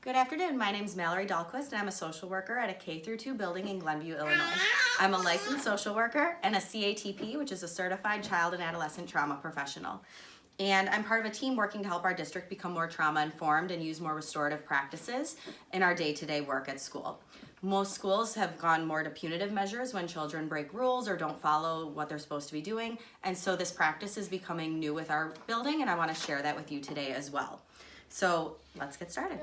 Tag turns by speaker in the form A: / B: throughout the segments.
A: Good afternoon. My name is Mallory Dahlquist, and I'm a social worker at a K-2 building in Glenview, Illinois. I'm a licensed social worker and a CATP, which is a Certified Child and Adolescent Trauma Professional. And I'm part of a team working to help our district become more trauma-informed and use more restorative practices in our day-to-day work at school. Most schools have gone more to punitive measures when children break rules or don't follow what they're supposed to be doing. And so this practice is becoming new with our building, and I want to share that with you today as well. So let's get started.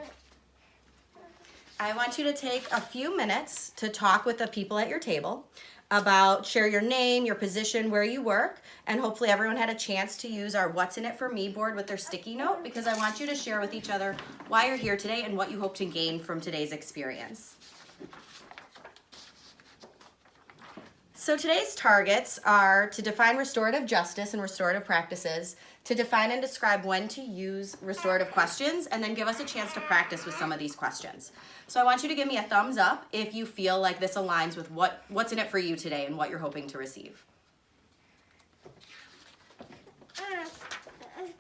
A: I want you to take a few minutes to talk with the people at your table about share your name, your position, where you work, and hopefully everyone had a chance to use our What's in It for Me board with their sticky note, because I want you to share with each other why you're here today and what you hope to gain from today's experience. So today's targets are to define restorative justice and restorative practices, to define and describe when to use restorative questions, and then give us a chance to practice with some of these questions. So I want you to give me a thumbs up if you feel like this aligns with what's in it for you today and what you're hoping to receive.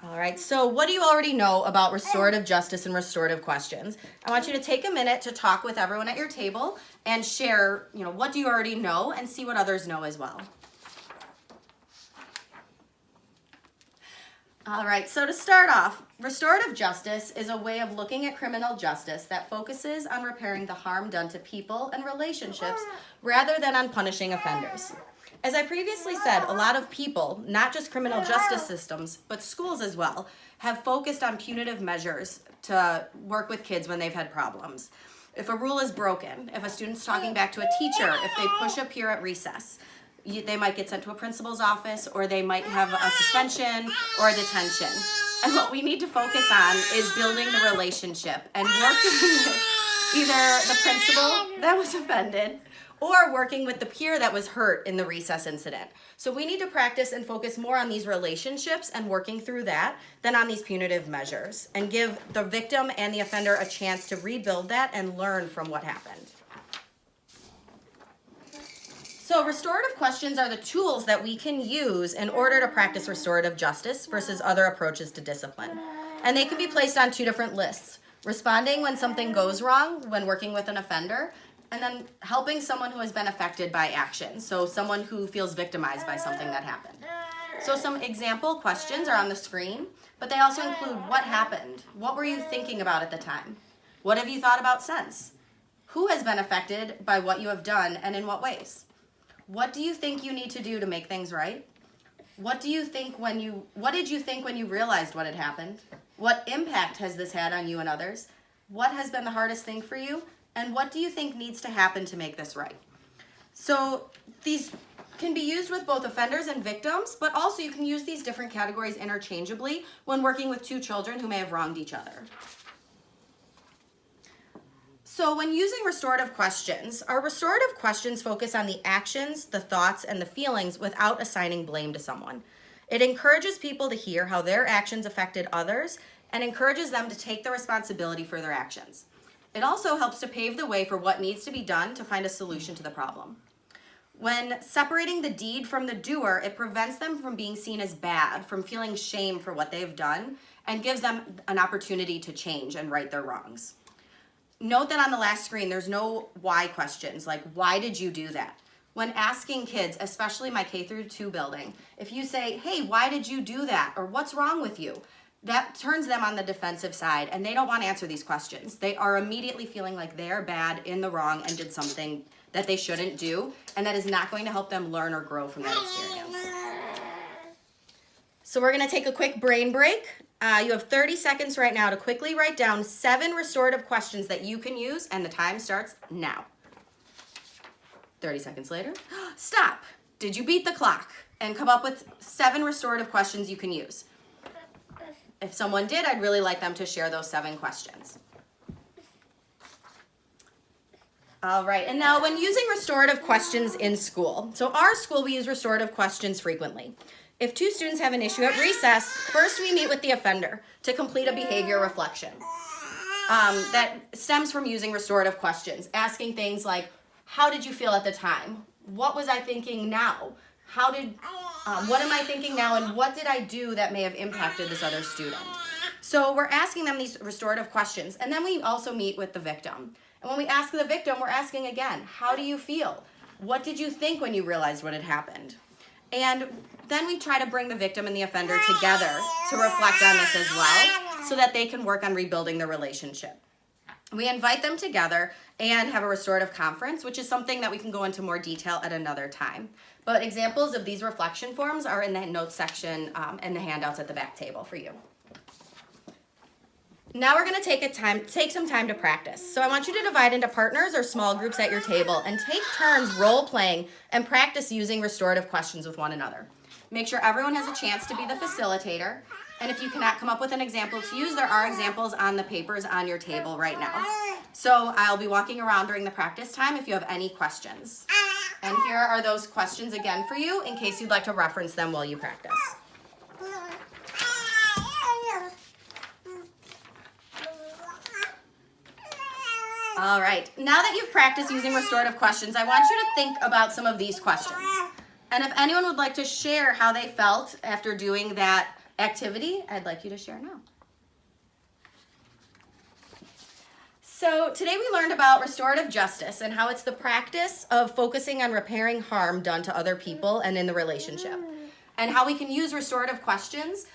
A: All right, so what do you already know about restorative justice and restorative questions? I want you to take a minute to talk with everyone at your table and share, what do you already know, and see what others know as well. All right, so to start off, restorative justice is a way of looking at criminal justice that focuses on repairing the harm done to people and relationships rather than on punishing offenders. As I previously said, a lot of people, not just criminal justice systems, but schools as well, have focused on punitive measures to work with kids when they've had problems. If a rule is broken, if a student's talking back to a teacher, if they push a peer at recess, they might get sent to a principal's office, or they might have a suspension or a detention. And what we need to focus on is building the relationship and working with either the principal that was offended or working with the peer that was hurt in the recess incident. So we need to practice and focus more on these relationships and working through that than on these punitive measures, and give the victim and the offender a chance to rebuild that and learn from what happened. So restorative questions are the tools that we can use in order to practice restorative justice versus other approaches to discipline. And they can be placed on two different lists: responding when something goes wrong when working with an offender, and then helping someone who has been affected by action, so someone who feels victimized by something that happened. So some example questions are on the screen, but they also include what happened, what were you thinking about at the time, what have you thought about since, who has been affected by what you have done and in what ways, what do you think you need to do to make things right, what did you think when you realized what had happened, what impact has this had on you and others, what has been the hardest thing for you, and what do you think needs to happen to make this right? So these can be used with both offenders and victims, but also you can use these different categories interchangeably when working with two children who may have wronged each other. So when using restorative questions, our restorative questions focus on the actions, the thoughts, and the feelings without assigning blame to someone. It encourages people to hear how their actions affected others and encourages them to take the responsibility for their actions. It also helps to pave the way for what needs to be done to find a solution to the problem. When separating the deed from the doer, it prevents them from being seen as bad, from feeling shame for what they've done, and gives them an opportunity to change and right their wrongs. Note that on the last screen, there's no why questions, like why did you do that? When asking kids, especially my K-2 building, if you say, hey, why did you do that? Or what's wrong with you? That turns them on the defensive side, and they don't want to answer these questions. They are immediately feeling like they're bad, in the wrong, and did something that they shouldn't do, and that is not going to help them learn or grow from that experience. So we're going to take a quick brain break. You have 30 seconds right now to quickly write down 7 restorative questions that you can use, and the time starts now. 30 seconds later. Stop. Did you beat the clock? And come up with 7 restorative questions you can use. If someone did, I'd really like them to share those 7 questions. All right, and now when using restorative questions in school, so our school, we use restorative questions frequently. If 2 students have an issue at recess, first we meet with the offender to complete a behavior reflection. That stems from using restorative questions, asking things like, how did you feel at the time? What was I thinking now? What am I thinking now, and what did I do that may have impacted this other student? So we're asking them these restorative questions, and then we also meet with the victim. And when we ask the victim, we're asking again, how do you feel? What did you think when you realized what had happened? And then we try to bring the victim and the offender together to reflect on this as well, so that they can work on rebuilding the relationship. We invite them together and have a restorative conference, which is something that we can go into more detail at another time. But examples of these reflection forms are in the notes section and the handouts at the back table for you. Now we're going to take some time to practice. So I want you to divide into partners or small groups at your table and take turns role-playing and practice using restorative questions with one another. Make sure everyone has a chance to be the facilitator. And if you cannot come up with an example to use, there are examples on the papers on your table right now. So I'll be walking around during the practice time if you have any questions. And here are those questions again for you in case you'd like to reference them while you practice. All right, now that you've practiced using restorative questions, I want you to think about some of these questions. And if anyone would like to share how they felt after doing that activity, I'd like you to share now. So today we learned about restorative justice and how it's the practice of focusing on repairing harm done to other people and in the relationship, and how we can use restorative questions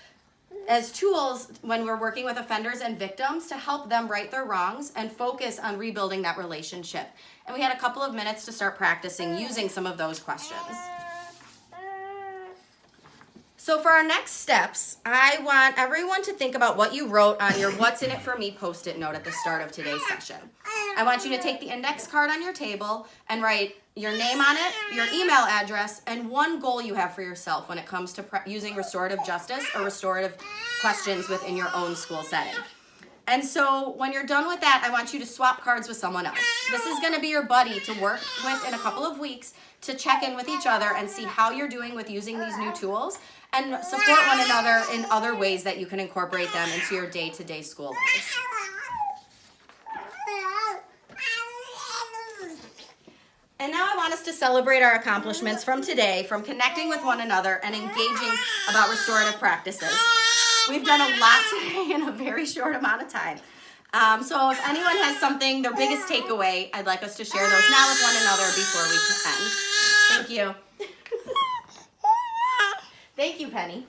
A: as tools when we're working with offenders and victims to help them right their wrongs and focus on rebuilding that relationship. And we had a couple of minutes to start practicing using some of those questions. So for our next steps, I want everyone to think about what you wrote on your What's in it for me Post-it note at the start of today's session. I want you to take the index card on your table and write your name on it, your email address, and one goal you have for yourself when it comes to using restorative justice or restorative questions within your own school setting. And so when you're done with that, I want you to swap cards with someone else. This is going to be your buddy to work with in a couple of weeks to check in with each other and see how you're doing with using these new tools and support one another in other ways that you can incorporate them into your day-to-day school lives. And now I want us to celebrate our accomplishments from today, from connecting with one another and engaging about restorative practices. We've done a lot today in a very short amount of time. So if anyone has something, their biggest takeaway, I'd like us to share those now with one another before we end. Thank you. Thank you, Penny.